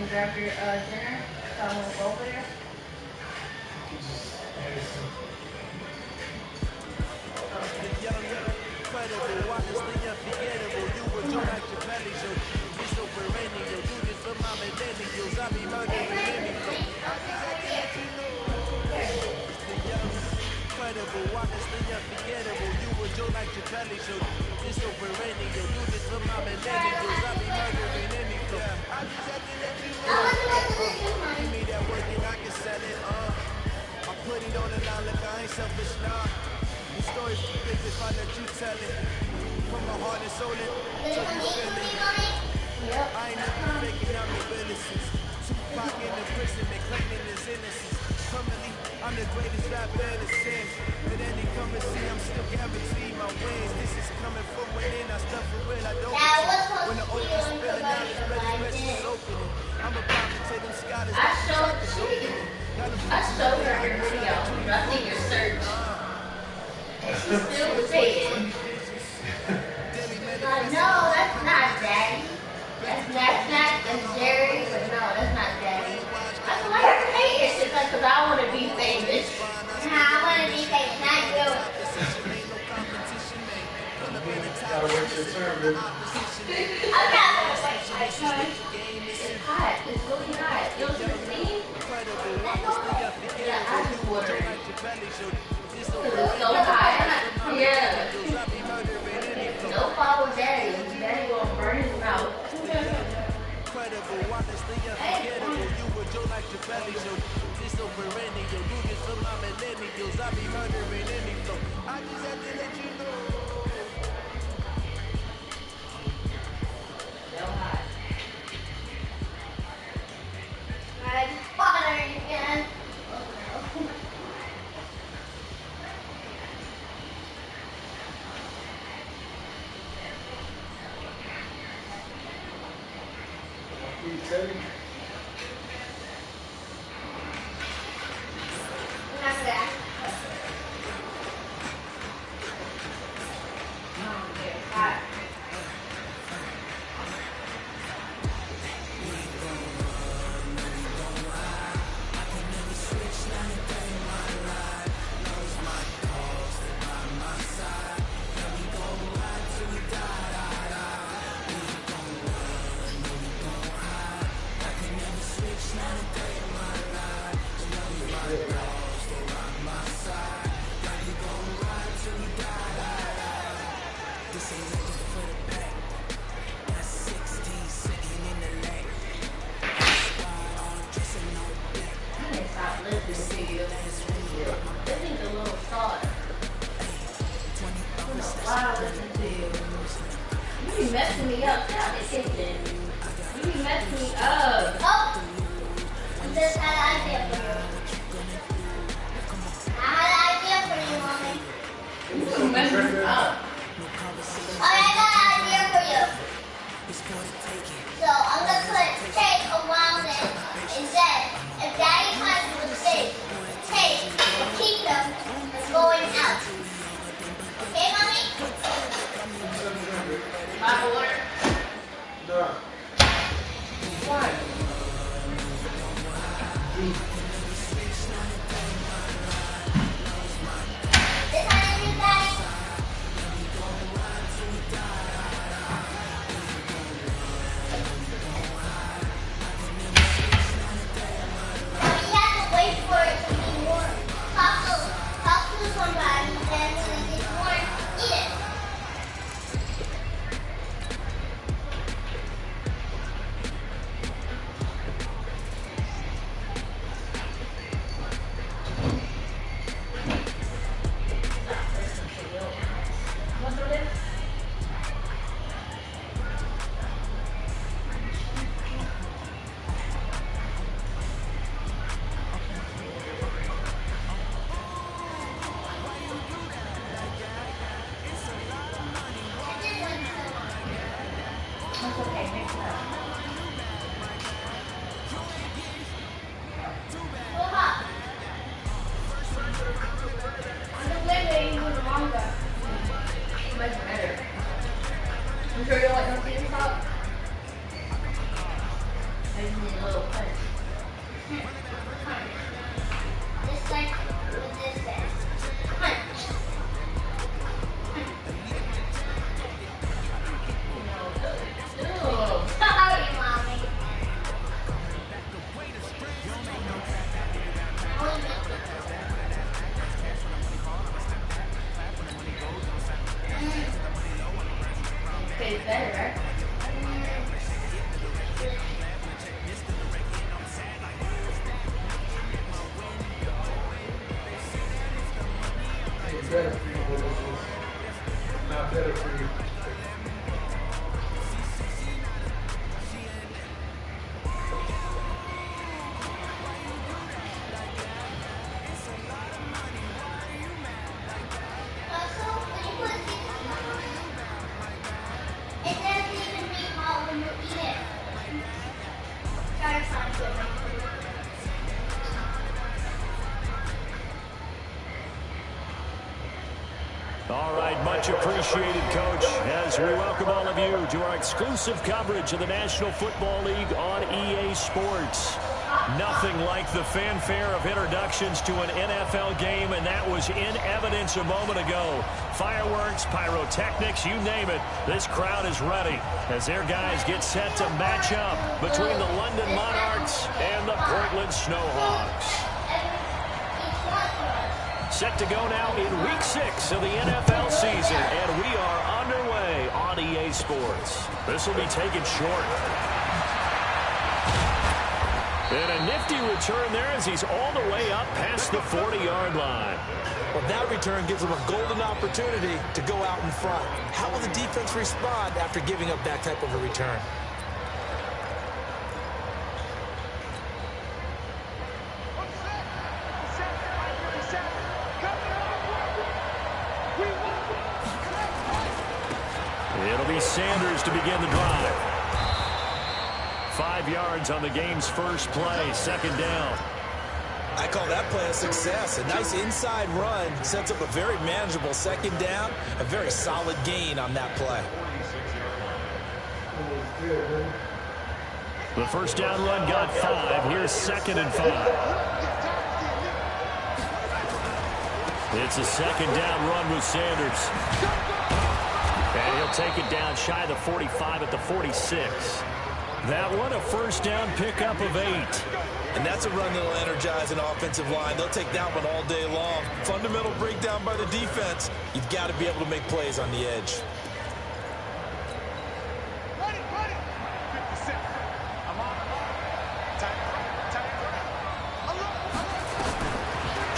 Grab your dinner, so I'm gonna go over there. Selfish now. The story's too big if I let you tell it. From my heart and soul, so you feel it. I ain't never faking out no witnesses. Tupac in the prison, they claiming his innocence. Permanently, I'm the greatest rapper in the sense. But then they come and see, I'm still guaranteed my wins. This is coming from within, I stuff for real, I don't pretend. When the ocean's spilling out, it's ready, is opening. I'm about to take them scholars, I showed her your video, nothing your search. And she still was saying, no, that's not Daddy. That's Jerry, but no, that's not Daddy. I feel like you're hating. It's like, because I want to be famous. Nah, I want to be famous, not you. Gotta wait your turn, baby. I'm not going to wait my turn. It's hot. It's really hot. You know what I'm saying? Yeah, I just ordered it. Because it's so hot. Yeah. No follow Daddy. Daddy gonna burn his mouth. I'm bothering again. Teddy. Not that. Hot. You be messing me up. Get out the kitchen. You be messing me up. Oh! I just had an idea for you. I had an idea for you, Mommy. You be messing me up. I got an idea for you. So I'm going to put tape around it. And then, if Daddy finds a mistake, tape will keep them from going out. Okay, Mommy? My water? No. Why? This time you guys. You have to wait better, right? It's better for you, but it's just not better for you. All right, much appreciated, Coach, as we welcome all of you to our exclusive coverage of the National Football League on EA Sports. Nothing like the fanfare of introductions to an NFL game, and that was in evidence a moment ago. Fireworks, pyrotechnics, you name it, this crowd is ready as their guys get set to match up between the London Monarchs and the Portland Snowhawks. Set to go now in Week 6 of the NFL season, and we are underway on EA Sports. This will be taken short. And a nifty return there as he's all the way up past the 40-yard line. Well, that return gives them a golden opportunity to go out in front. How will the defense respond after giving up that type of a return? It'll be Sanders to begin the drive. 5 yards on the game's first play, second down. I call that play a success. A nice inside run sets up a very manageable second down, a very solid gain on that play. The first down run got 5. Here's 2nd and 5. It's a second down run with Sanders. And he'll take it down shy of the 45 at the 46. That one, a first down pickup of 8. And that's a run that'll energize an offensive line. They'll take that one all day long. Fundamental breakdown by the defense. You've got to be able to make plays on the edge.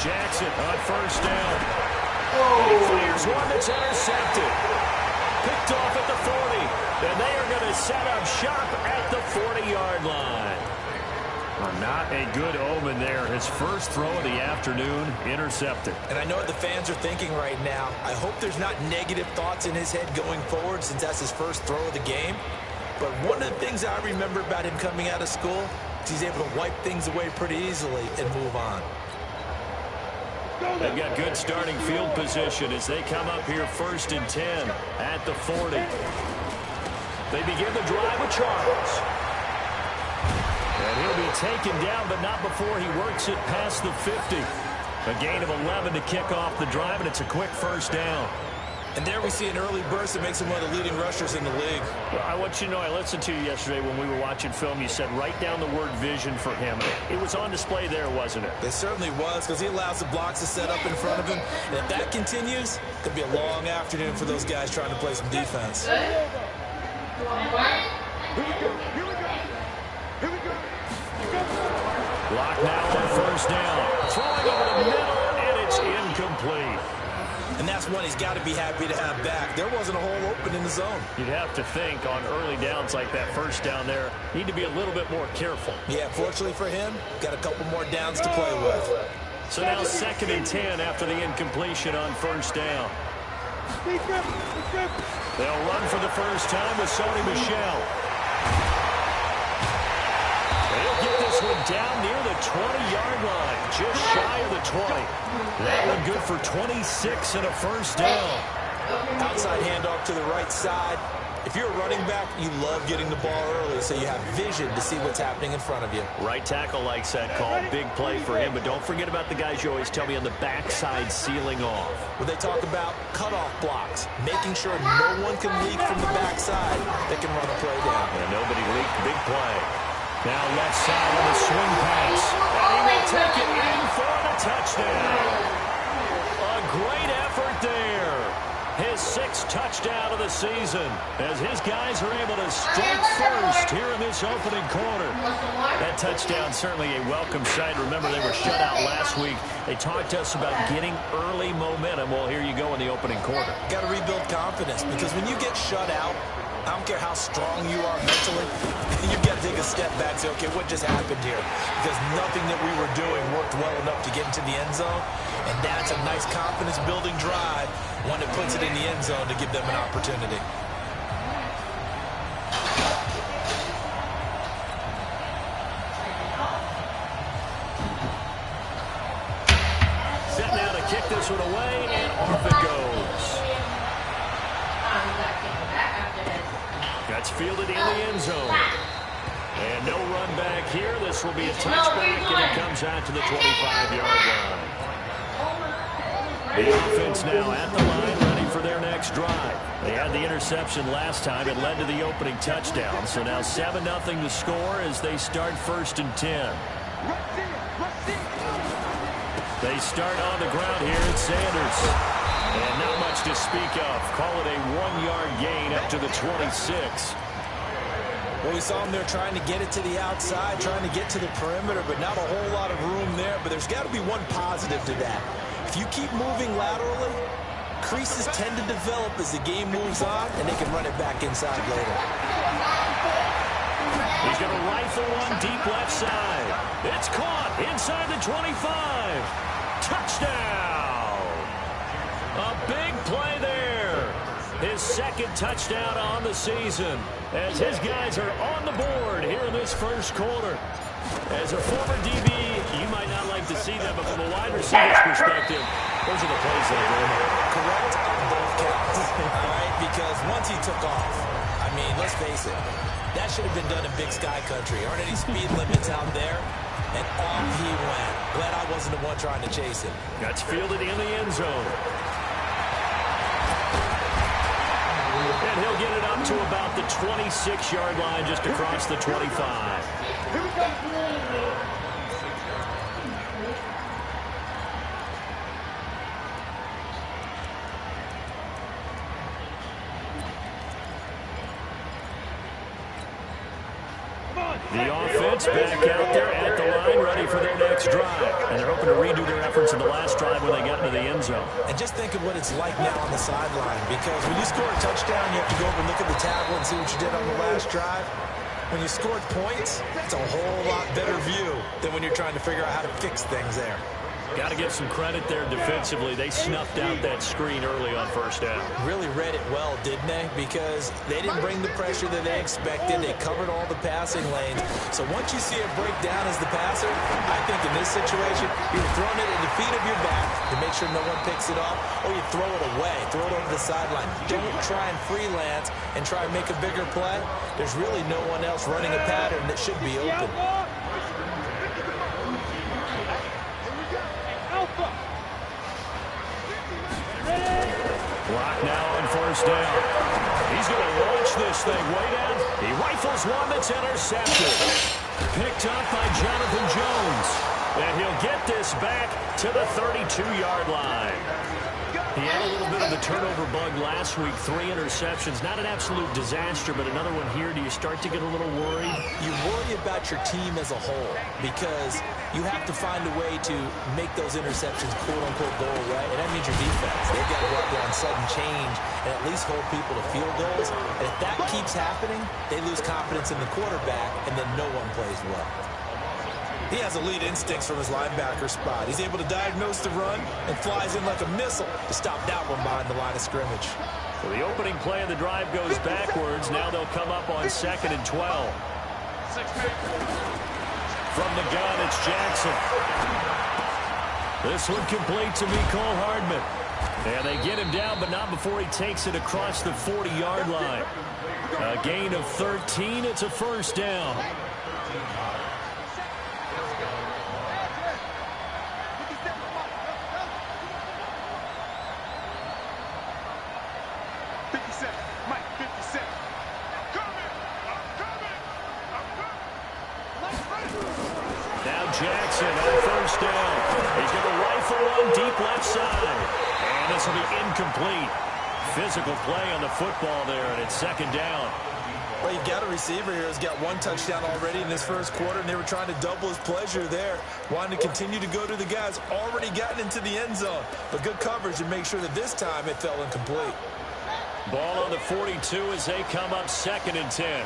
Jackson on first down. He clears one that's intercepted. Picked off at the 40. And they are going to set up shop at the 40-yard line. Well, not a good omen there. His first throw of the afternoon intercepted. And I know what the fans are thinking right now. I hope there's not negative thoughts in his head going forward since that's his first throw of the game. But one of the things I remember about him coming out of school is he's able to wipe things away pretty easily and move on. They've got good starting field position as they come up here 1st and 10 at the 40. They begin the drive with Charles. And he'll be taken down, but not before he works it past the 50. A gain of 11 to kick off the drive, and it's a quick first down. And there we see an early burst that makes him one of the leading rushers in the league. Well, I want you to know, I listened to you yesterday when we were watching film. You said write down the word vision for him. It was on display there, wasn't it? It certainly was, because he allows the blocks to set up in front of him. And if that continues, it could be a long afternoon for those guys trying to play some defense. Lock now on first down. Throwing over the middle, and it's incomplete. And that's one he's got to be happy to have back. There wasn't a hole open in the zone. You'd have to think on early downs like that first down there, need to be a little bit more careful. Yeah, fortunately for him, got a couple more downs to play with. So now 2nd and 10 after the incompletion on first down. They'll run for the first time with Sony Michel. They'll get this one down near the 20-yard line, just shy of the 20. That one good for 26 and a first down. Outside handoff to the right side. If you're a running back, you love getting the ball early so you have vision to see what's happening in front of you. Right tackle likes that call. Big play for him, but don't forget about the guys you always tell me on the backside sealing off. When they talk about cutoff blocks, making sure no one can leak from the backside that can run a play down. And nobody leaked. Big play. Now left side on the swing pass. And he will take it in for the touchdown. A great effort there. his 6th touchdown of the season, as his guys are able to strike first here in this opening quarter. That touchdown certainly a welcome sight. Remember, they were shut out last week. They talked to us about getting early momentum. Well, here you go in the opening quarter. Got to rebuild confidence, because when you get shut out, I don't care how strong you are mentally, you've got to take a step back and say, okay, what just happened here? Because nothing that we were doing worked well enough to get into the end zone, and that's a nice confidence-building drive, one that puts it in the end zone to give them an opportunity. Set now to kick this one away, and off it goes. That's fielded in the end zone. And no run back here. This will be a touchback, and it comes out to the 25-yard line. The offense now at the line, ready for their next drive. They had the interception last time. It led to the opening touchdown. So now 7-0 to score as they start 1st and 10. They start on the ground here at Sanders. And not much to speak of. Call it a 1-yard gain up to the 26. Well, we saw them there trying to get it to the outside, trying to get to the perimeter, but not a whole lot of room there. But there's got to be one positive to that. If you keep moving laterally, creases tend to develop as the game moves on, and they can run it back inside later. He's going to rifle one deep left side. It's caught inside the 25. Touchdown! A big play there. His 2nd touchdown on the season, as his guys are on the board here in this 1st quarter. As a former DB, you might not like to see that, but from a wide receiver's perspective, those are the plays that are going on. Correct on both counts, all right? Because once he took off, I mean, let's face it, that should have been done in Big Sky Country. Aren't any speed limits out there? And off he went. Glad I wasn't the one trying to chase him. That's fielded in the end zone. And he'll get it up to about the 26-yard line, just across the 25. Here we go. The offense back out there at the line, ready for their next drive. And they're hoping to redo their efforts in the last drive when they got into the end zone. And just think of what it's like now on the sideline, because when you score a touchdown, you have to go over and look at the tablet and see what you did on the last drive. When you scored points, it's a whole lot better view than when you're trying to figure out how to fix things there. Got to give some credit there defensively. They snuffed out that screen early on 1st down. Really read it well, didn't they? Because they didn't bring the pressure that they expected. They covered all the passing lanes. So once you see it break down as the passer, I think in this situation, you're throwing it at the feet of your back to make sure no one picks it off, or you throw it away, throw it over the sideline. Don't try and freelance and try and make a bigger play. There's really no one else running a pattern that should be open. Clock now on 1st down. He's going to launch this thing way down. He rifles one that's intercepted. Picked up by Jonathan Jones. And he'll get this back to the 32-yard line. He had a little bit of the turnover bug last week. 3 interceptions. Not an absolute disaster, but another one here. Do you start to get a little worried? You worry about your team as a whole, because you have to find a way to make those interceptions quote-unquote go away, and that means your defense. They've got to go out there on sudden change and at least hold people to field goals. And if that keeps happening, they lose confidence in the quarterback, and then no one plays well. He has elite instincts from his linebacker spot. He's able to diagnose the run and flies in like a missile to stop that one behind the line of scrimmage. Well, the opening play of the drive goes backwards. Now they'll come up on 2nd and 12. From the gun, it's Jackson. This one complete to Mecole Hardman. And they get him down, but not before he takes it across the 40-yard line. A gain of 13. It's a 1st down. Jackson on 1st down. He's going to rifle one deep left side. And this will be incomplete. physical play on the football there, and it's second down. Well, you've got a receiver here who's got one touchdown already in this first quarter, and they were trying to double his pleasure there, wanting to continue to go to the guys already gotten into the end zone. But good coverage to make sure that this time it fell incomplete. Ball on the 42 as they come up 2nd and 10.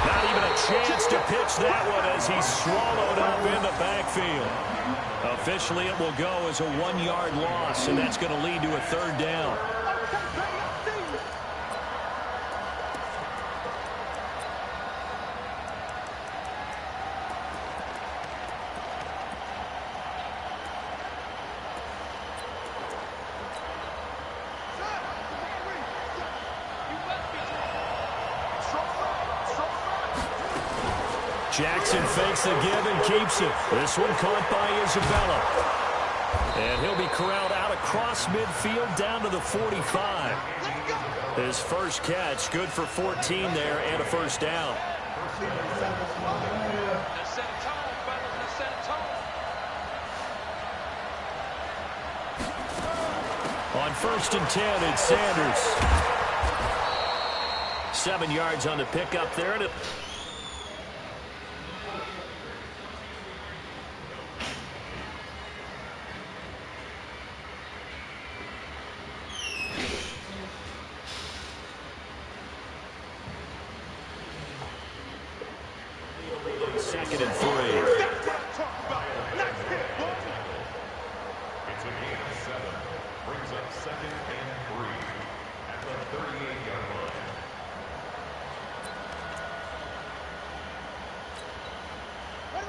Not even a chance to pitch that one as he's swallowed up in the backfield. Officially, it will go as a 1-yard loss, and that's going to lead to a 3rd down. Jackson fakes the give and keeps it. This one caught by Isabella. And he'll be corralled out across midfield down to the 45. His first catch, good for 14 there and a 1st down. On 1st and 10, it's Sanders. 7 yards on the pickup there. And second and 3. It's a gain of 7. Brings up 2nd and 3 at the 38-yard line.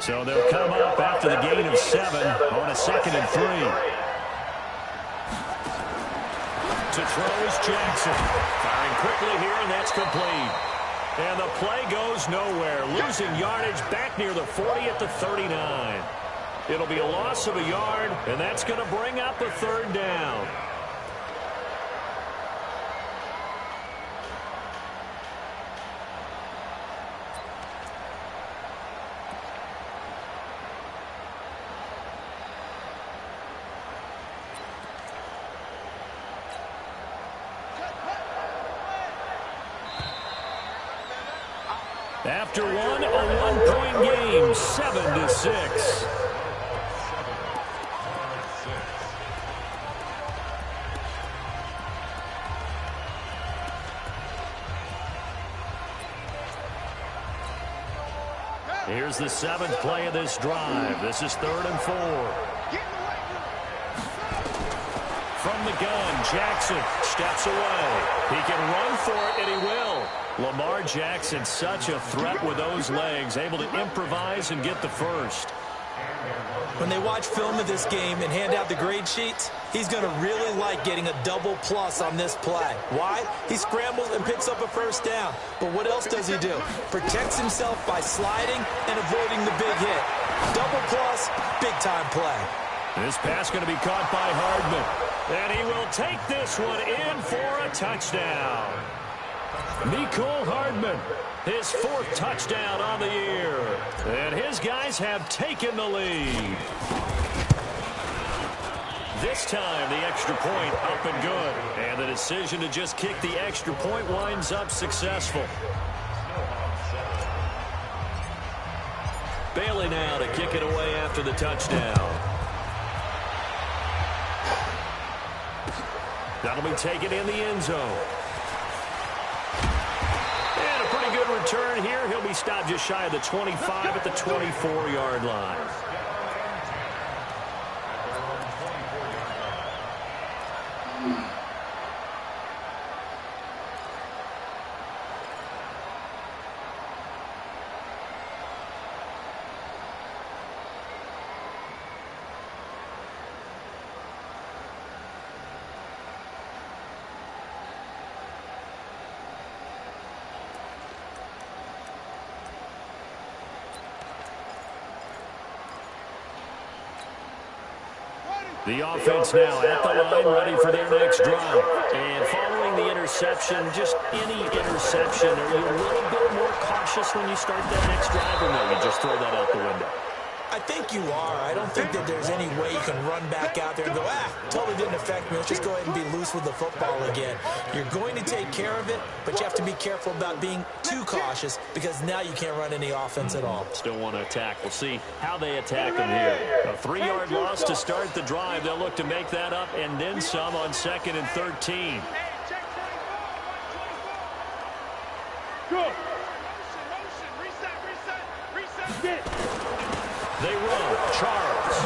So they'll come up after the gain of 7 on a 2nd and 3. To throw is Jackson. Firing quickly here, and that's complete. And the play goes nowhere. Losing yardage back near the 40 at the 39. It'll be a loss of a yard, and that's going to bring up a 3rd down. After one, a 1-point game, 7-6. Here's the 7th play of this drive. This is 3rd and 4. From the gun, Jackson steps away. He can run for it, and he will. Lamar Jackson, such a threat with those legs, able to improvise and get the first. When they watch film of this game and hand out the grade sheets, he's going to really like getting a double plus on this play. Why? He scrambles and picks up a 1st down. But what else does he do? Protects himself by sliding and avoiding the big hit. Double plus, big-time play. This pass going to be caught by Hardman. And he will take this one in for a touchdown. Mecole Hardman, his 4th touchdown on the year. And his guys have taken the lead. This time, the extra point up and good. And the decision to just kick the extra point winds up successful. Bailey now to kick it away after the touchdown. That'll be taken in the end zone. And a pretty good return here. He'll be stopped just shy of the 25 at the 24-yard line. The offense now at the line, ready for their next drive. And following the interception, just any interception, are you a little bit more cautious when you start that next drive, or no, you just throw that out the window? I think you are. I don't think that there's any way you can run back out there and go, totally didn't affect me. Let's just go ahead and be loose with the football again. You're going to take care of it, but you have to be careful about being too cautious because now you can't run any offense at all. Still want to attack. We'll see how they attack them here. A 3-yard loss to start the drive. They'll look to make that up and then some on 2nd and 13. Go. They run. Charles.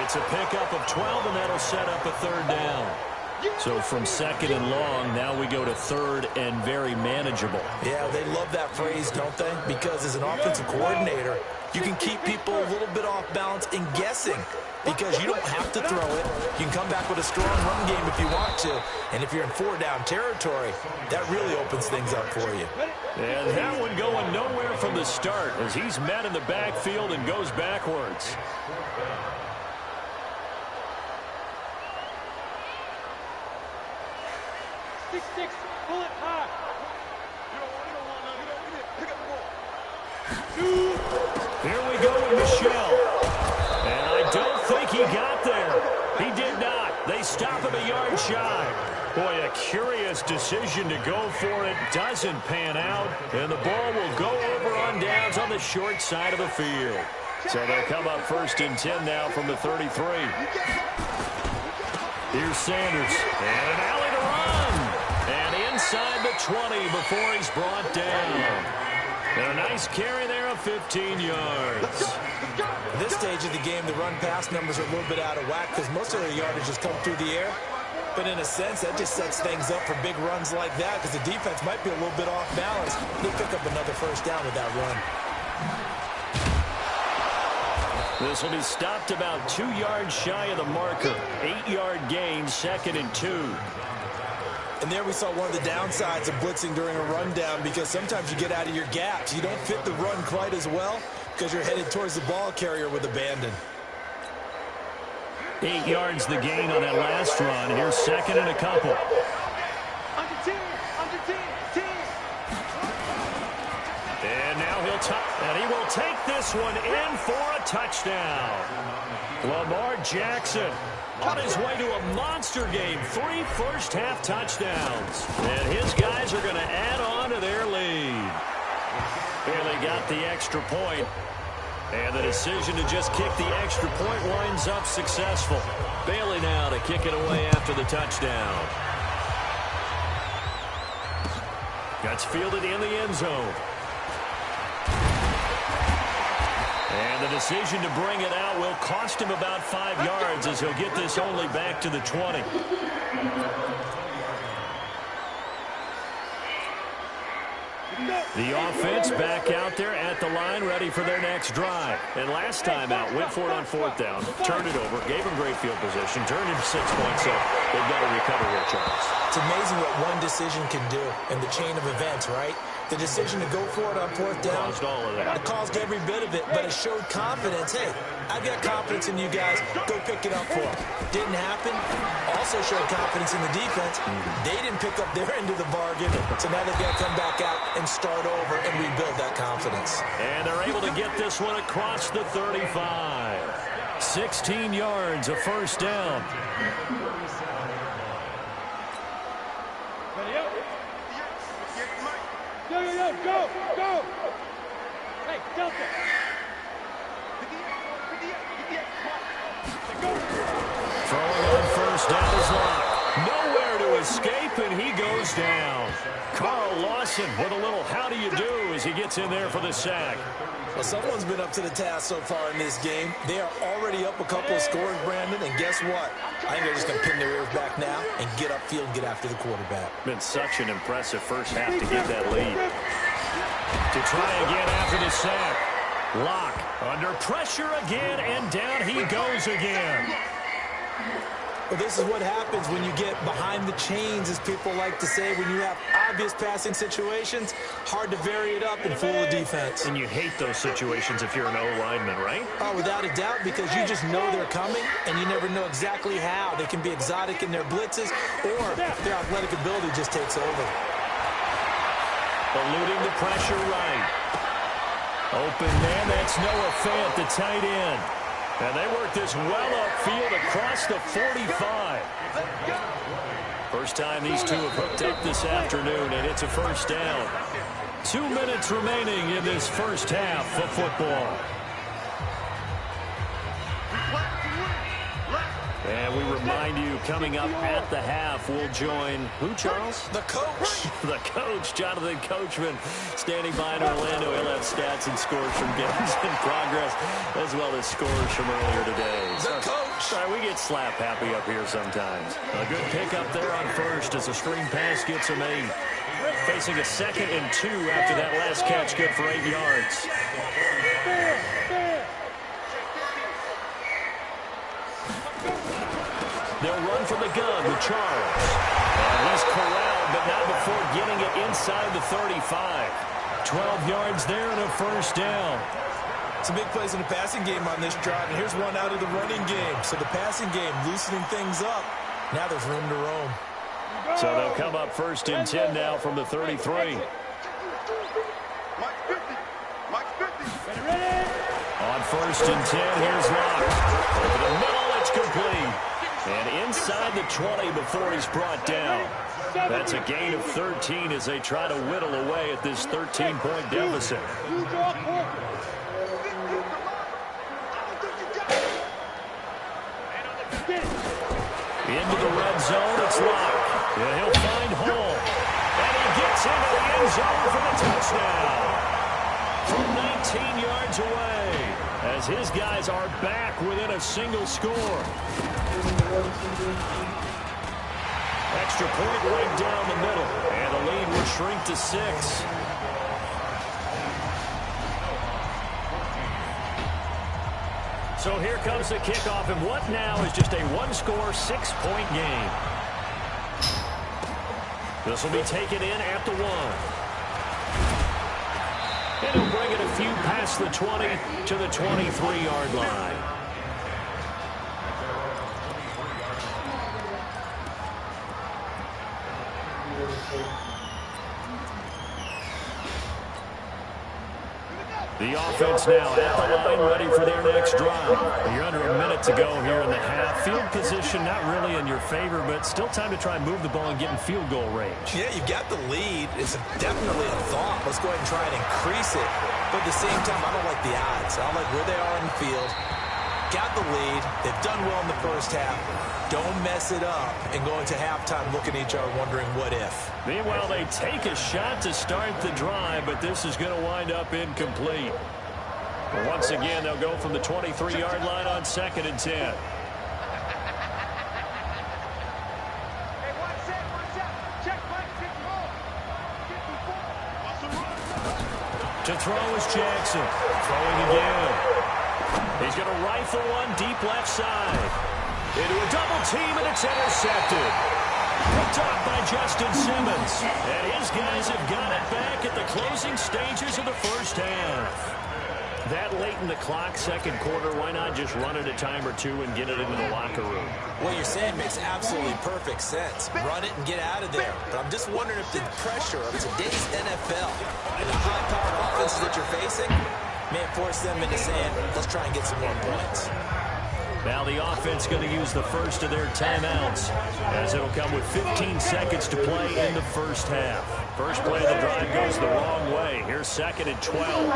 It's a pickup of 12, and that'll set up a 3rd down. So from 2nd and long, now we go to 3rd and very manageable. Yeah, they love that phrase, don't they? Because as an offensive coordinator, you can keep people a little bit off balance and guessing because you don't have to throw it. You can come back with a strong run game if you want to. And if you're in 4-down territory, that really opens things up for you. And that one going nowhere from the start as he's met in the backfield and goes backwards. Six, pull it high. Here we go with Michelle. And I don't think he got there. He did not. They stop him a yard shy. Boy, a curious decision to go for it. Doesn't pan out. And the ball will go over on downs on the short side of the field. So they'll come up 1st and 10 now from the 33. Here's Sanders. And an alley to run. And inside the 20 before he's brought down. And a nice carry there of 15 yards. At this stage of the game, the run-pass numbers are a little bit out of whack because most of their yardage has come through the air. But in a sense, that just sets things up for big runs like that because the defense might be a little bit off balance. They pick up another 1st down with that run. This will be stopped about 2 yards shy of the marker. 8-yard gain, 2nd and 2. And there we saw one of the downsides of blitzing during a rundown because sometimes you get out of your gaps. You don't fit the run quite as well because you're headed towards the ball carrier with abandon. 8 yards the gain on that last run. Here's 2nd and a couple. Under 10. And now and he will take this one in for a touchdown. Lamar Jackson on his way to a monster game. 3 first-half touchdowns. And his guys are going to add on to their lead. Barely got the extra point. And the decision to just kick the extra point winds up successful. Bailey now to kick it away after the touchdown. That's fielded in the end zone. And the decision to bring it out will cost him about 5 yards as he'll get this only back to the 20. The offense back out there at the line, ready for their next drive. And last time out, went for it on 4th down, turned it over, gave him great field position, turned into 6 points, so they've got to recover here, Charles. It's amazing what one decision can do in the chain of events, right? The decision to go for it on 4th down, caused all of that. It caused every bit of it, but it showed confidence. Hey, I've got confidence in you guys. Go pick it up for them. Didn't happen. Also showed confidence in the defense. They didn't pick up their end of the bargain, so now they've got to come back out and start over and rebuild that confidence. And they're able to get this one across the 35. 16 yards, a 1st down. Go. Hey, Delta. Throwing on 1st down is locked. Nowhere to escape, and he goes down. Carl Lawson with a little how do you do as he gets in there for the sack. Well, someone's been up to the task so far in this game. They are already up a couple of scores, Brandon, and guess what? I think they're just going to pin their ears back now and get upfield and get after the quarterback. Been such an impressive first half to get that lead. To try again after the sack. Locke under pressure again, and down he goes again. Well, this is what happens when you get behind the chains, as people like to say. When you have obvious passing situations, hard to vary it up and fool the defense. And you hate those situations if you're an O-lineman, right? Oh, without a doubt, because you just know they're coming, and you never know exactly how. They can be exotic in their blitzes, or their athletic ability just takes over. Eluding the pressure right. Open man, that's Noah Fant, the tight end. And they work this well upfield across the 45. First time these two have hooked up this afternoon, and it's a first down. 2 minutes remaining in this first half of football. And we remind you, coming up at the half, we'll join who, Charles? The coach. The coach, Jonathan Coachman, standing by in Orlando. He'll have stats and scores from games in progress, as well as scores from earlier today. The coach. Sorry, we get slap happy up here sometimes. A good pick up there on first as a screen pass gets him 8. Facing a 2nd and 2 after that last catch, good for 8 yards. They'll run from the gun with Charles. And he's corralled, but not before getting it inside the 35. 12 yards there and a first down. Some big plays in the passing game on this drive, and here's one out of the running game. So the passing game loosening things up. Now there's room to roam. So they'll come up 1st and 10 now from the 33. On 1st and 10, here's Locke. Over the middle, it's complete. And inside the 20 before he's brought down. That's a gain of 13 as they try to whittle away at this 13-point deficit. Into the red zone, it's Locke. And he'll find Hall. And he gets into the end zone for the touchdown. From 19 yards away, as his guys are back within a single score. Extra point right down the middle, and the lead will shrink to 6. So here comes the kickoff, and what now is just a one-score, 6-point game. This will be taken in at the 1. And he'll bring it a few past the 20 to the 23-yard line. The offense now at the line, ready for their next drive. You're under a minute to go here in the half. Field position not really in your favor, but still time to try and move the ball and get in field goal range. Yeah, you've got the lead. It's definitely a thought. Let's go ahead and try and increase it. But at the same time, I don't like the odds. I don't like where they are in the field. Got the lead. They've done well in the first half. Don't mess it up and go into halftime looking at each other wondering what if. Meanwhile, they take a shot to start the drive, but this is going to wind up incomplete. Once again, they'll go from the 23-yard line on 2nd and 10. To throw is Jackson. Throwing again. He's going to rifle one deep left side. Into a double team, and it's intercepted. Picked off by Justin Simmons. And his guys have got it back at the closing stages of the first half. That late in the clock, second quarter, why not just run it a time or two and get it into the locker room? What you're saying makes absolutely perfect sense. Run it and get out of there. But I'm just wondering if the pressure of today's NFL and the high-powered offenses that you're facing may force them into saying, let's try and get some more points. Now the offense going to use the first of their timeouts, as it'll come with 15 seconds to play in the first half. First play of the drive goes the wrong way. Here's 2nd and 12.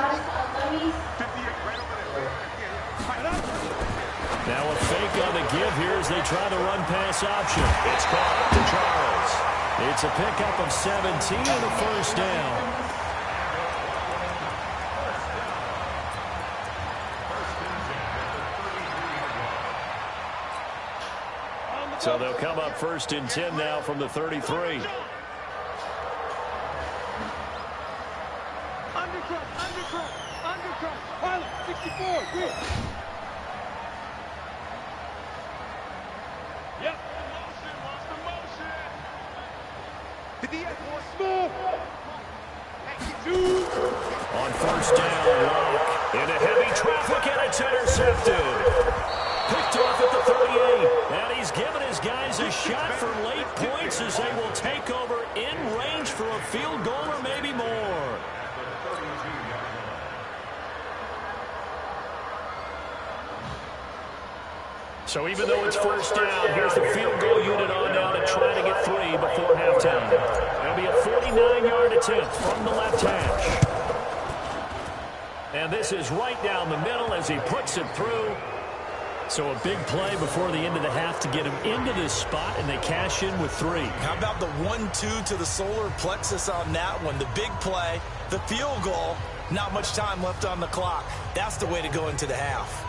Now a fake on the give here as they try the run-pass option. It's caught to Charles. It's a pickup of 17 and a first down. So they'll come up 1st and 10 now from the 33. Undercut, undercut, undercut. Pilot, 64, good. Yep. Watch the motion. Did the smooth. On 1st down, Locke into heavy traffic, and it's intercepted. Picked off at the 38, and he's given his guys a shot for late points as they will take over in range for a field goal or maybe more. So even though it's first down, here's the field goal unit on now to try to get 3 before halftime. It'll be a 49-yard attempt from the left hash. And this is right down the middle as he puts it through. So a big play before the end of the half to get him into this spot, and they cash in with 3. How about the 1-2 to the solar plexus on that one? The big play, the field goal, not much time left on the clock. That's the way to go into the half.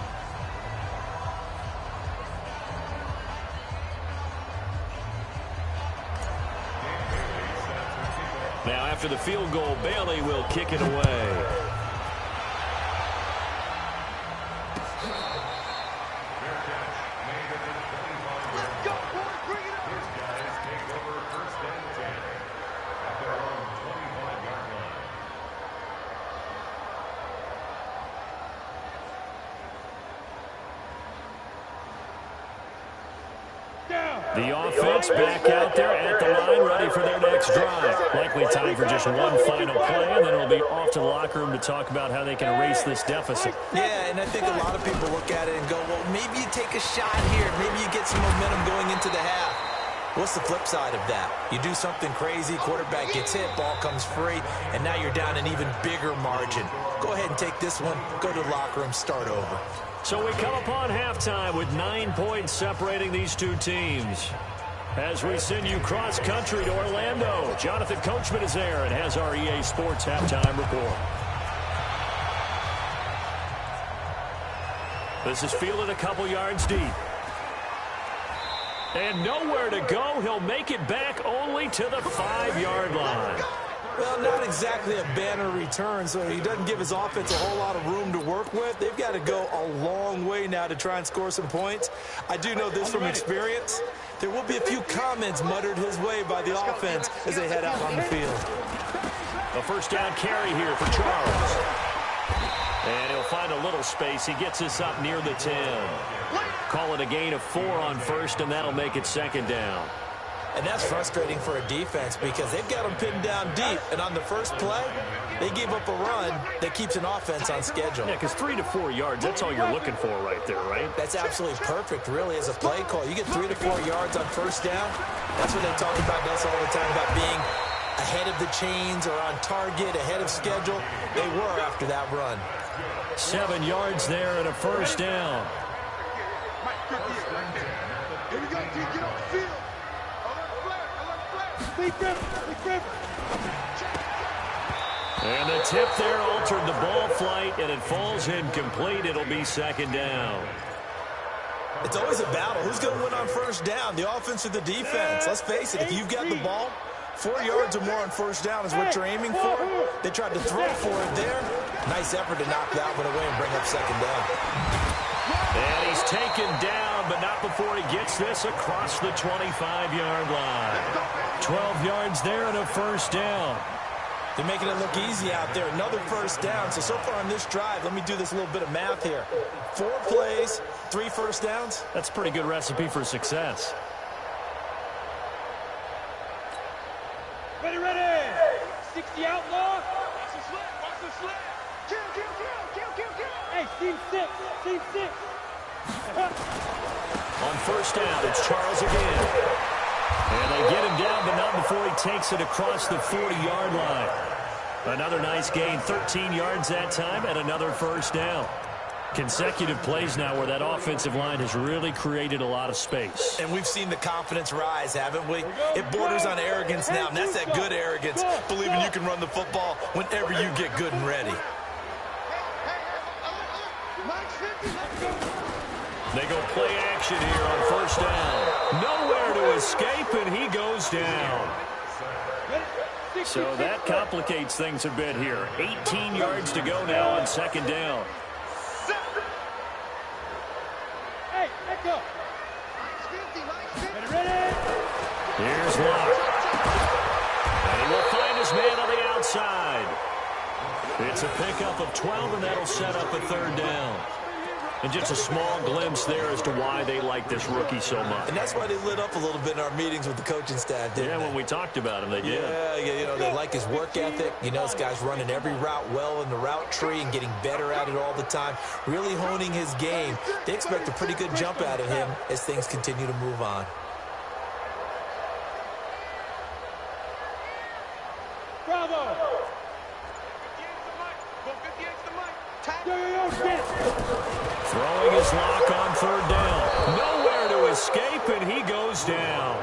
Now after the field goal, Bailey will kick it away. The offense back out there at the line, ready for their next drive. Likely time for just one final play, and then it'll be off to the locker room to talk about how they can erase this deficit. Yeah, and I think a lot of people look at it and go, well, maybe you take a shot here. Maybe you get some momentum going into the half. What's the flip side of that? You do something crazy, quarterback gets hit, ball comes free, and now you're down an even bigger margin. Go ahead and take this one, go to the locker room, start over. So we come upon halftime with 9 points separating these two teams. As we send you cross-country to Orlando, Jonathan Coachman is there and has our EA Sports halftime report. This is fielded a couple yards deep. And nowhere to go. He'll make it back only to the 5-yard line. Well, not exactly a banner return, so he doesn't give his offense a whole lot of room to work with. They've got to go a long way now to try and score some points. I do know this from experience. There will be a few comments muttered his way by the offense as they head out on the field. A first down carry here for Charles. And he'll find a little space. He gets this up near the 10. Call it a gain of 4 on first, and that'll make it second down. And that's frustrating for a defense because they've got them pinned down deep. And on the first play, they gave up a run that keeps an offense on schedule. Yeah, because 3 to 4 yards, that's all you're looking for right there, right? That's absolutely perfect, really, as a play call. You get 3 to 4 yards on first down. That's what they talk about us all the time, about being ahead of the chains or on target, ahead of schedule. They were after that run. 7 yards there and a first down. Here we go, G. Get on the field. And the tip there altered the ball flight, and it falls incomplete. It'll be second down. It's always a battle. Who's going to win on first down, the offense or the defense? Let's face it, if you've got the ball, 4 yards or more on first down is what you're aiming for. They tried to throw for it there. Nice effort to knock that one away and bring up second down. And he's taken down, but not before he gets this across the 25-yard line. 12 yards there and a first down. They're making it look easy out there. Another first down. So far on this drive, let me do this little bit of math here. 4 plays, 3 first downs. That's a pretty good recipe for success. Ready, ready. 60 outlaw. Watch the slip, watch the slip. Kill. Hey, team 6, team 6. On first down, it's Charles again. And they get him down, but not before he takes it across the 40-yard line. Another nice gain, 13 yards that time, and another first down. Consecutive plays now where that offensive line has really created a lot of space. And we've seen the confidence rise, haven't we? It borders on arrogance now, and that's that good arrogance, believing you can run the football whenever you get good and ready. They go play action here on first down. Nowhere to escape, and he goes down. So that complicates things a bit here. 18 yards to go now on second down. Hey, let go. Ready. Here's Locke. And he will find his man on the outside. It's a pickup of 12, and that'll set up a third down. And just a small glimpse there as to why they like this rookie so much. And that's why they lit up a little bit in our meetings with the coaching staff, didn't they? When we talked about him, they did. Yeah, you know, they like his work ethic. You know, this guy's running every route well in the route tree and getting better at it all the time, really honing his game. They expect a pretty good jump out of him as things continue to move on. Bravo! Throwing his lock on third down. Nowhere to escape, and he goes down.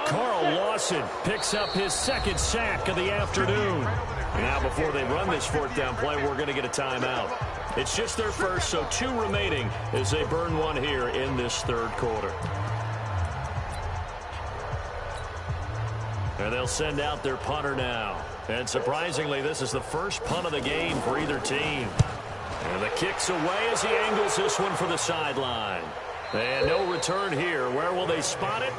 Carl Lawson picks up his second sack of the afternoon. Now, before they run this fourth down play, we're going to get a timeout. It's just their first, so 2 remaining as they burn one here in this third quarter. And they'll send out their punter now. And surprisingly, this is the first punt of the game for either team. And the kick's away as he angles this one for the sideline. And no return here. Where will they spot it?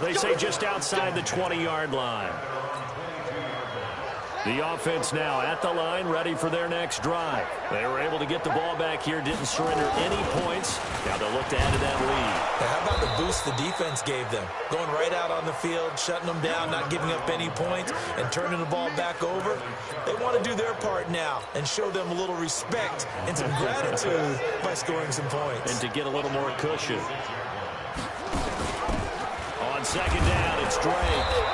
They say just outside the 20-yard line. The offense now at the line, ready for their next drive. They were able to get the ball back here, didn't surrender any points. Now they'll look to add to that lead. Now, how about the boost the defense gave them? Going right out on the field, shutting them down, not giving up any points, and turning the ball back over. They want to do their part now and show them a little respect and some gratitude by scoring some points. And to get a little more cushion. On second down, it's Drake.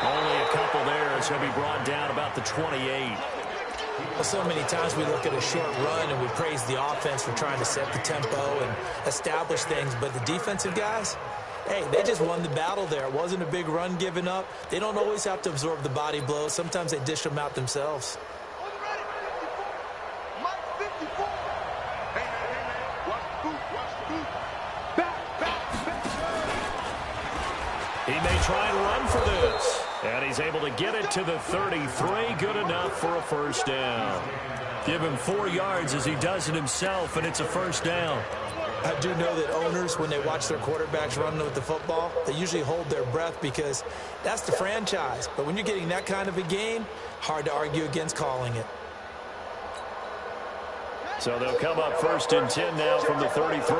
Only a couple there as he'll be brought down about the 28. Well, so many times we look at a short run and we praise the offense for trying to set the tempo and establish things, but the defensive guys, hey, they just won the battle there. It wasn't a big run given up. They don't always have to absorb the body blows. Sometimes they dish them out themselves. He may try and run for this. And he's able to get it to the 33. Good enough for a first down. Give him 4 yards as he does it himself, and it's a first down. I do know that owners, when they watch their quarterbacks run with the football, they usually hold their breath because that's the franchise. But when you're getting that kind of a game, hard to argue against calling it. So they'll come up first and 10 now from the 33.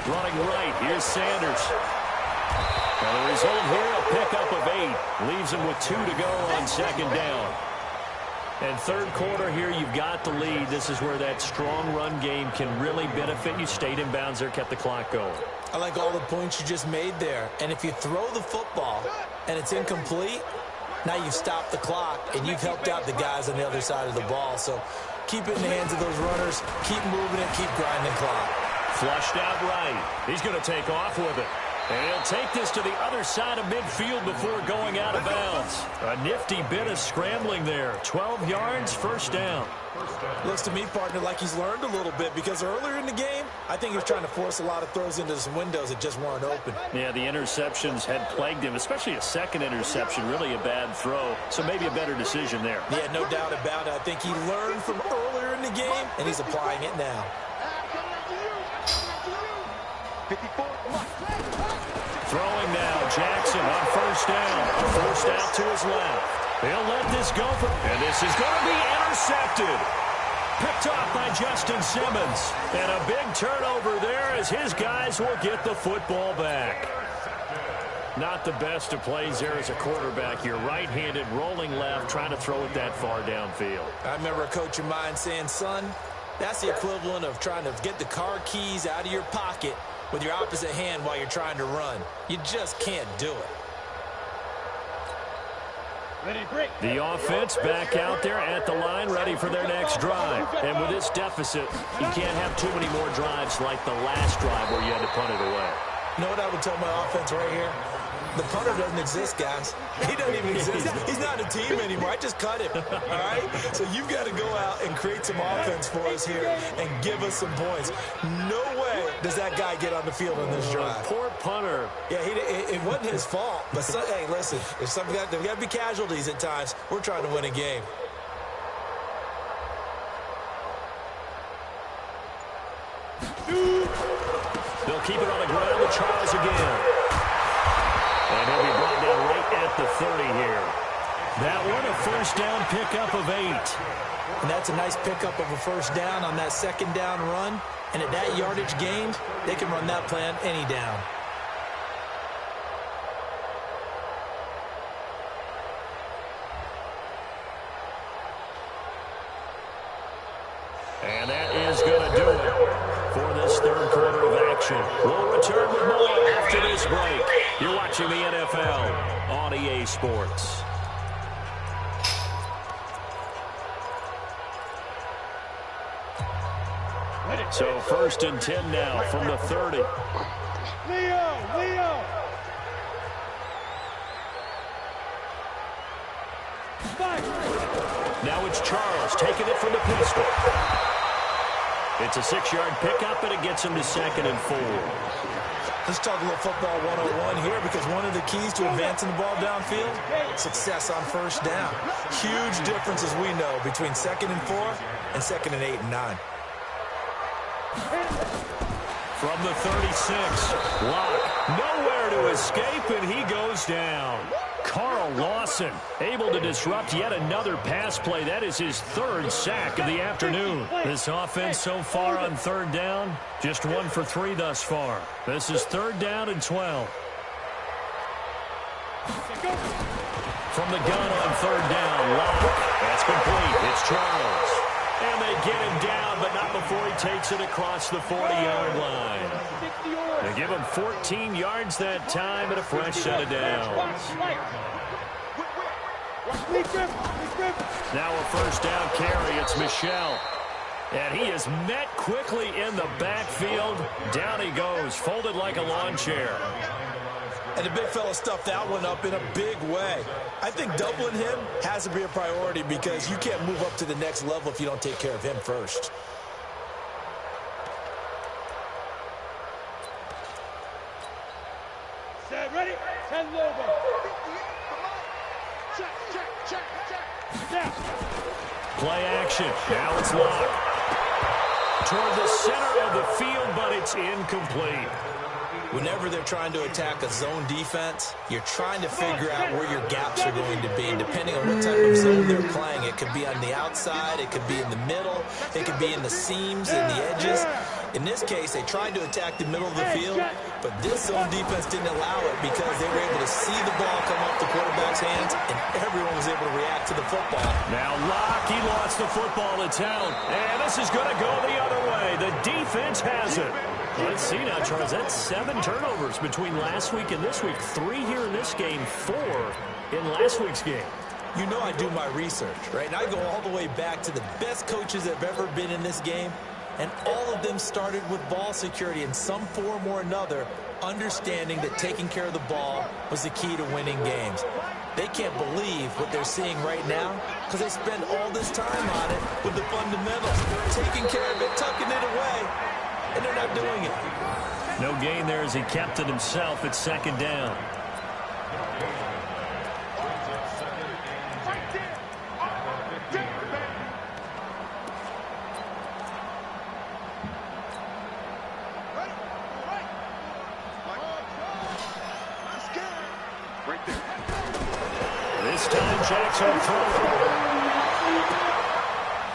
Running right, here's Sanders. And the result here, a pickup of 8. Leaves him with 2 to go on second down. And third quarter here, you've got the lead. This is where that strong run game can really benefit you. Stayed in bounds there, kept the clock going. I like all the points you just made there. And if you throw the football and it's incomplete, now you've stopped the clock and you've helped out the guys on the other side of the ball. So keep it in the hands of those runners. Keep moving it. Keep grinding clock. Flushed out right. He's going to take off with it. And he'll take this to the other side of midfield before going out of bounds. A nifty bit of scrambling there. 12 yards, first down. Looks to me, partner, like he's learned a little bit because earlier in the game, I think he was trying to force a lot of throws into some windows that just weren't open. Yeah, the interceptions had plagued him, especially a second interception, really a bad throw. So maybe a better decision there. Yeah, no doubt about it. I think he learned from earlier in the game, and he's applying it now. 54. Throwing now, Jackson on first down. Forced out to his left. He'll let this go for, and this is going to be intercepted. Picked off by Justin Simmons. And a big turnover there as his guys will get the football back. Not the best of plays there as a quarterback. You're right-handed, rolling left, trying to throw it that far downfield. I remember a coach of mine saying, son, that's the equivalent of trying to get the car keys out of your pocket with your opposite hand while you're trying to run. You just can't do it. The offense back out there at the line, ready for their next drive. And with this deficit, you can't have too many more drives like the last drive where you had to punt it away. You know what I would tell my offense right here? The punter doesn't exist, guys. He doesn't even exist. He's not a team anymore. I just cut him, all right? So you've got to go out and create some offense for us here and give us some points. No way does that guy get on the field on this drive. Poor punter. Yeah, it wasn't his fault. But, hey, listen, if there's got to be casualties at times. We're trying to win a game. They'll They'll keep it on the ground with Charles again. And he'll be brought down right at the 30 here. That one, a first down pickup of 8. And that's a nice pickup of a first down on that second down run. And at that yardage gained, they can run that plan any down. And that is going to do it for this third quarter of action. We'll return with more after this break. You're watching the NFL on EA Sports. So first and 10 now from the 30. Leo! Now it's Charles taking it from the pistol. It's a 6-yard pickup, and it gets him to 2nd and 4. Let's talk a little football 101 here, because one of the keys to advancing the ball downfield, success on first down. Huge difference, as we know, between 2nd and 4 and 2nd and 8 and 9. From the 36, Locke nowhere to escape, and he goes down. Carl Lawson able to disrupt yet another pass play. That is his 3rd sack of the afternoon. This offense so far on 3rd down, just 1 for 3 thus far. This is 3rd down and 12. From the gun on 3rd down, Locke. That's complete. It's Charles. And they get him down, but not before he takes it across the 40-yard line. They give him 14 yards that time and a fresh set of downs. Now a first down carry. It's Michel. And he is met quickly in the backfield. Down he goes, folded like a lawn chair. And the big fella stuffed that one up in a big way. I think doubling him has to be a priority, because you can't move up to the next level if you don't take care of him first. Set, ready? 10 Lobo. Check. Play action. Now it's Locke. Toward the center of the field, but it's incomplete. Whenever they're trying to attack a zone defense, you're trying to figure out where your gaps are going to be. And depending on what type of zone they're playing, it could be on the outside, it could be in the middle, it could be in the seams and the edges. In this case, they tried to attack the middle of the field, but this zone defense didn't allow it, because they were able to see the ball come off the quarterback's hands, and everyone was able to react to the football. Now Locke, he lost the football to town, and this is going to go the other way. The defense has it. Let's see now, Charles. That's 7 turnovers between last week and this week. 3 here in this game, 4 in last week's game. You know I do my research, right? And I go all the way back to the best coaches that have ever been in this game, and all of them started with ball security in some form or another, understanding that taking care of the ball was the key to winning games. They can't believe what they're seeing right now, because they spend all this time on it with the fundamentals, taking care of it, tucking it away, and they're not doing it. No gain there as he kept it himself at 2nd down. This time Jackson throws.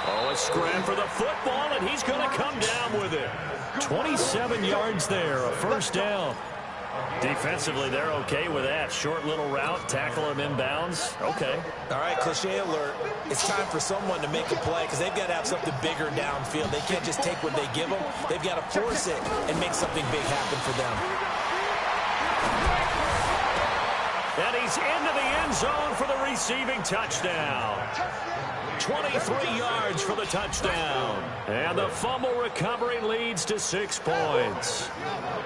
Oh, a scram for the football, and he's going to come down with it. 27 yards there, a first down. Defensively, they're okay with that. Short little route, tackle him inbounds. Okay. All right, cliche alert. It's time for someone to make a play, because they've got to have something bigger downfield. They can't just take what they give them. They've got to force it and make something big happen for them. And he's into the end zone for the receiving touchdown. 23 yards for the touchdown. And the fumble recovery leads to 6 points.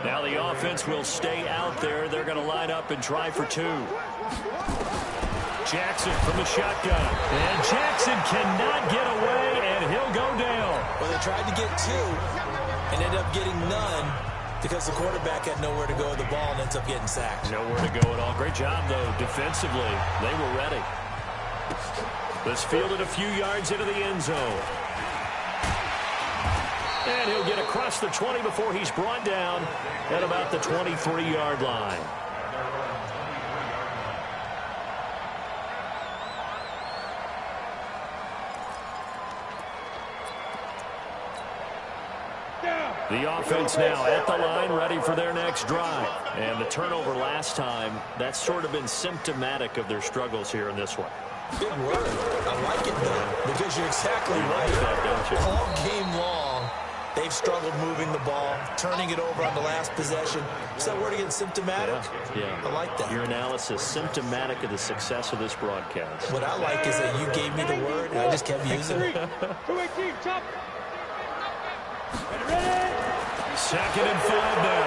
Now the offense will stay out there. They're going to line up and try for 2. Jackson from the shotgun. And Jackson cannot get away, and he'll go down. Well, they tried to get 2 and ended up getting none, because the quarterback had nowhere to go with the ball and ends up getting sacked. Nowhere to go at all. Great job, though, defensively. They were ready. This fielded a few yards into the end zone. And he'll get across the 20 before he's brought down at about the 23-yard line. The offense now at the line, ready for their next drive. And the turnover last time, that's sort of been symptomatic of their struggles here in this one. Big word. I like it, though, because you're exactly right. All game long, they've struggled moving the ball, turning it over on the last possession. Is that word again, symptomatic? Yeah. I like that. Your analysis, symptomatic of the success of this broadcast. What I like is that you gave me the word, and I just kept using it. 2-18, chop. Second and 5 now.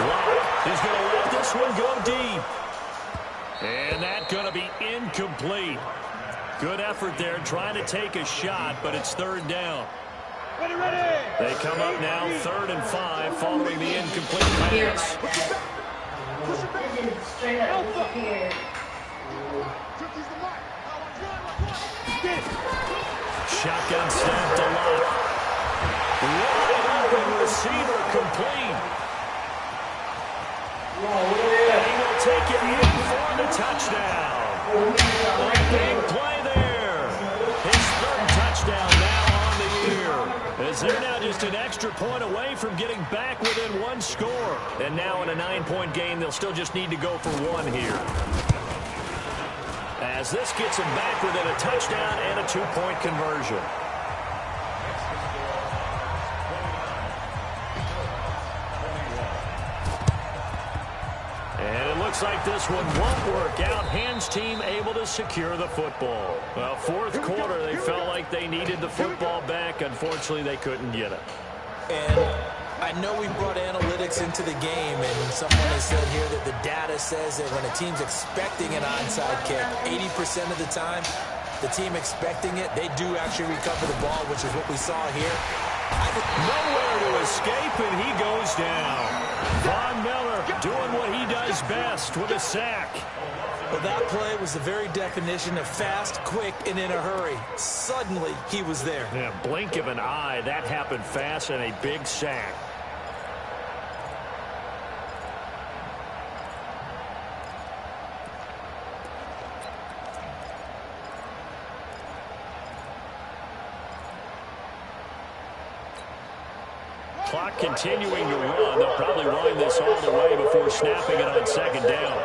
Locke is going to let this one go deep. And that's going to be incomplete. Good effort there trying to take a shot, but it's third down. Ready. They come up now 3rd and 5 following the incomplete pass. Straight up here. Shotgun snap to Locke. Wide open receiver complete. And he will take it in for the touchdown. A big play there. His 3rd touchdown now on the year. As they're now just an extra point away from getting back within 1 score. And now in a 9-point game, they'll still just need to go for 1 here. As this gets them back within a touchdown and a 2-point conversion. And it looks like this one won't work out. Hands team able to secure the football. Well, 4th quarter, they felt like they needed the football back. Unfortunately, they couldn't get it. And I know we brought analytics into the game, and someone has said here that the data says that when a team's expecting an onside kick, 80% of the time, the team expecting it, they do actually recover the ball, which is what we saw here. Nowhere to escape, and he goes down. Von Miller doing what he does best with a sack. Well, that play was the very definition of fast, quick, and in a hurry. Suddenly, he was there. Yeah, blink of an eye. That happened fast and a big sack. Clock continuing to run. They'll probably wind this all the way before snapping it on 2nd down.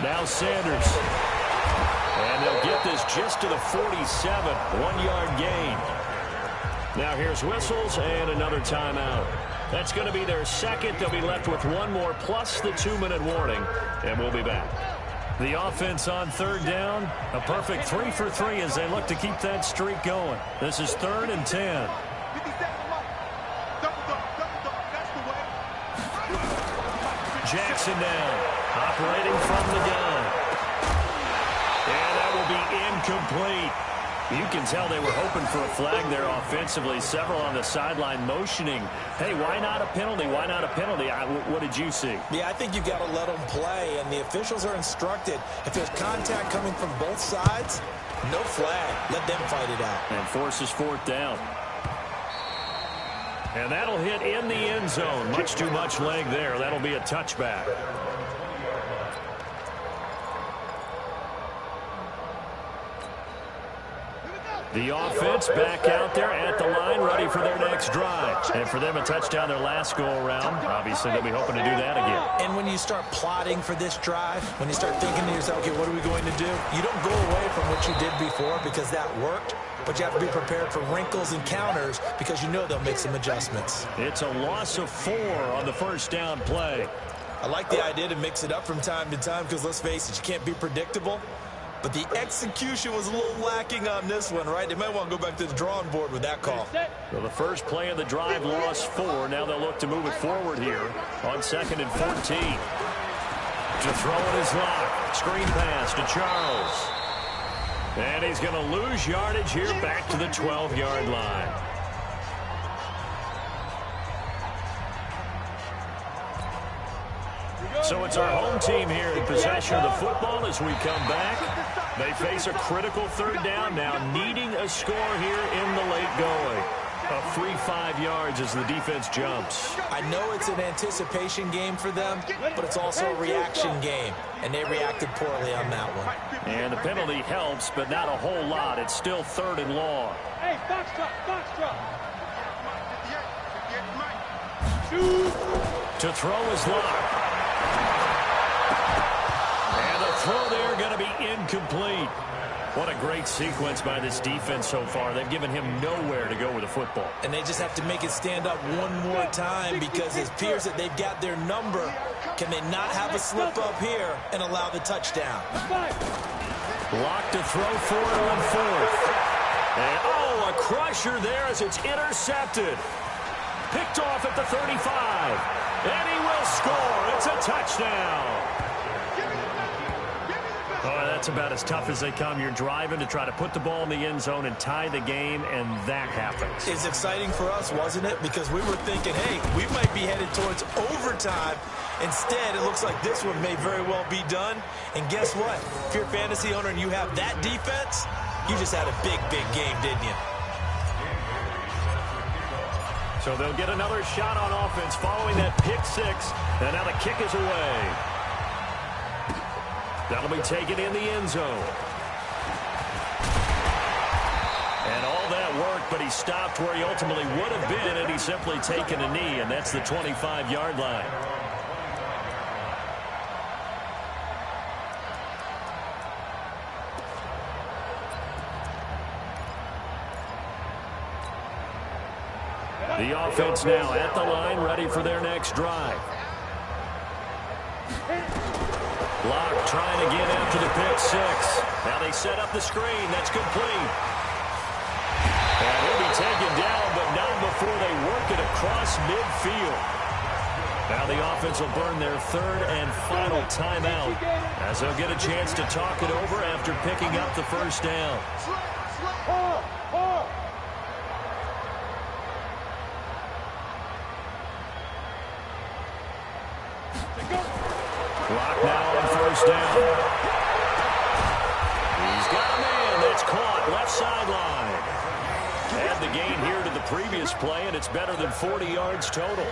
Now Sanders. And they'll get this just to the 47. 1-yard gain. Now here's whistles and another timeout. That's going to be their 2nd. They'll be left with 1 more plus the 2-minute warning. And we'll be back. The offense on 3rd down. A perfect 3 for 3 as they look to keep that streak going. This is 3rd and 10. Jackson down. Operating from the gun. And that will be incomplete. You can tell they were hoping for a flag there offensively. Several on the sideline motioning. Hey, why not a penalty? Why not a penalty? What did you see? Yeah, I think you've got to let them play, and the officials are instructed. If there's contact coming from both sides, no flag. Let them fight it out. And forces 4th down. And that'll hit in the end zone. Much too much leg there. That'll be a touchback. The offense back out there at the line, ready for their next drive. And for them, a touchdown their last go-around. Obviously, they'll be hoping to do that again. And when you start plotting for this drive, when you start thinking to yourself, okay, what are we going to do? You don't go away from what you did before because that worked, but you have to be prepared for wrinkles and counters because you know they'll make some adjustments. It's a loss of 4 on the 1st down play. I like the idea to mix it up from time to time because, let's face it, you can't be predictable. But the execution was a little lacking on this one, right? They might want to go back to the drawing board with that call. Well, the first play of the drive lost 4. Now they'll look to move it forward here on 2nd and 14. To throw it is Locke. Screen pass to Charles. And he's going to lose yardage here back to the 12-yard line. So it's our home team here in possession of the football as we come back. They face a critical third down now, needing a score here in the late going. A free 5 yards as the defense jumps. I know it's an anticipation game for them, but it's also a reaction game, and they reacted poorly on that one. And the penalty helps, but not a whole lot. It's still 3rd and long. Hey, box drop. To throw is Locke. And the throw there going to be incomplete. What a great sequence by this defense so far. They've given him nowhere to go with the football. And they just have to make it stand up one more time because it appears that they've got their number. Can they not have a slip up here and allow the touchdown? Locke to throw for it on 4th. And, oh, a crusher there as it's intercepted. Picked off at the 35. And he will score. It's a touchdown. Oh, that's about as tough as they come. You're driving to try to put the ball in the end zone and tie the game, and that happens. It's exciting for us, wasn't it? Because we were thinking, hey, we might be headed towards overtime. Instead, it looks like this one may very well be done. And guess what? If you're a fantasy owner and you have that defense, you just had a big, big game, didn't you? So they'll get another shot on offense following that pick 6. And now the kick is away. That'll be taken in the end zone. And all that work, but he stopped where he ultimately would have been, and he's simply taken a knee, and that's the 25-yard line. The offense now at the line, ready for their next drive. Locke trying again after the pick 6. Now they set up the screen. That's complete. And he'll be taken down, but not before they work it across midfield. Now the offense will burn their 3rd and final timeout as they'll get a chance to talk it over after picking up the first down. Clock now on first down. He's got a man. That's caught left sideline. Add the gain here to the previous play, and it's better than 40 yards total.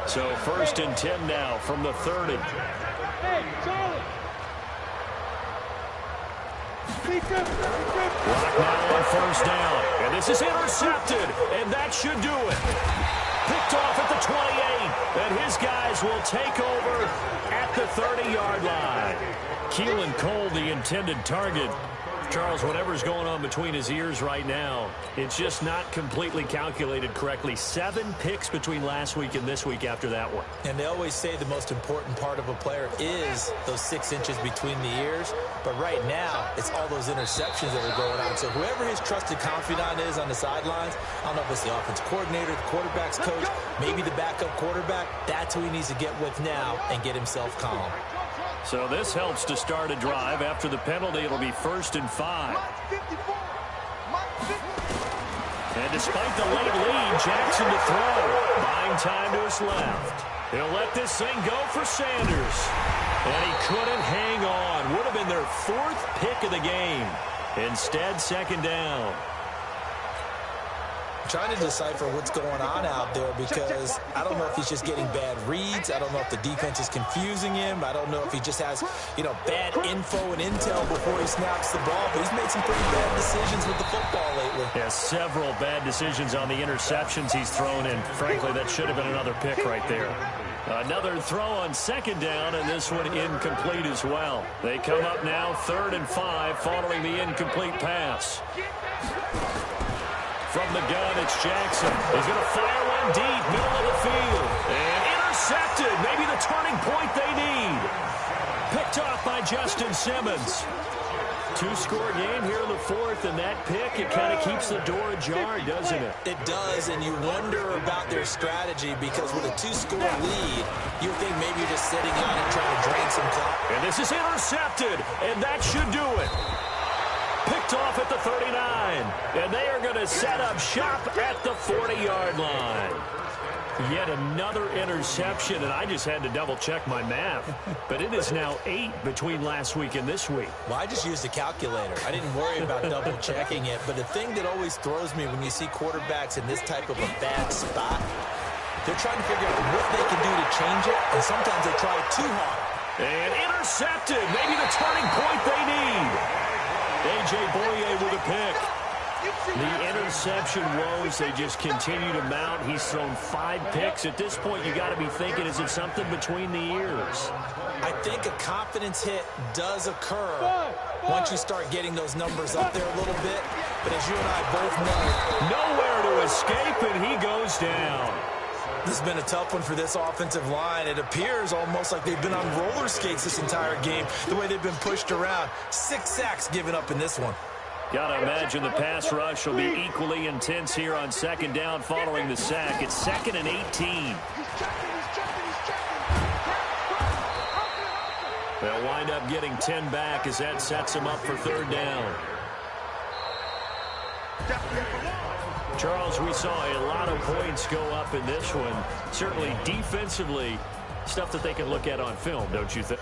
So 1st and 10 now from the 30. Hey, Charlie. Clock now on first down. And this is intercepted, and that should do it. Picked off at the 28, and his guys will take over at the 30-yard line. Keelan Cole, the intended target. Charles, whatever's going on between his ears right now, it's just not completely calculated correctly. 7 picks between last week and this week after that one. And they always say the most important part of a player is those 6 inches between the ears. But right now, it's all those interceptions that are going on. So whoever his trusted confidant is on the sidelines, I don't know if it's the offensive coordinator, the quarterback's coach, maybe the backup quarterback, that's who he needs to get with now and get himself calm. So this helps to start a drive. After the penalty, it'll be 1st and 5. And despite the late lead, Jackson to throw. Buying time to his left. He'll let this thing go for Sanders. And he couldn't hang on. Would have been their 4th pick of the game. Instead, 2nd down. Trying to decipher what's going on out there because I don't know if he's just getting bad reads. I don't know if the defense is confusing him. I don't know if he just has, bad info and intel before he snaps the ball. But he's made some pretty bad decisions with the football lately. Yeah, several bad decisions on the interceptions he's thrown in. Frankly, that should have been another pick right there. Another throw on 2nd down, and this one incomplete as well. They come up now 3rd and 5 following the incomplete pass. From the gun, it's Jackson. He's going to fire one deep, middle of the field. And intercepted. Maybe the turning point they need. Picked off by Justin Simmons. 2-score game here in the 4th, and that pick, it kind of keeps the door ajar, doesn't it? It does, and you wonder about their strategy because with a 2-score lead, you think maybe you're just sitting on it trying to drain some clock. And this is intercepted, and that should do it. Picked off at the 39, and they are going to set up shop at the 40-yard line. Yet another interception, and I just had to double-check my math. But it is now 8 between last week and this week. Well, I just used a calculator. I didn't worry about double-checking it. But the thing that always throws me when you see quarterbacks in this type of a bad spot, they're trying to figure out what they can do to change it, and sometimes they try too hard. And intercepted, maybe the turning point they need. A.J. Boye with a pick. The interception woes, they just continue to mount. He's thrown 5 picks. At this point, you got to be thinking, is it something between the ears? I think a confidence hit does occur once you start getting those numbers up there a little bit. But as you and I both know, nowhere to escape, and he goes down. This has been a tough one for this offensive line. It appears almost like they've been on roller skates this entire game, the way they've been pushed around. 6 sacks given up in this one. Gotta imagine the pass rush will be equally intense here on second down following the sack. It's 2nd and 18. They'll wind up getting 10 back as that sets them up for 3rd down. Charles, we saw a lot of points go up in this one. Certainly defensively, stuff that they can look at on film, don't you think?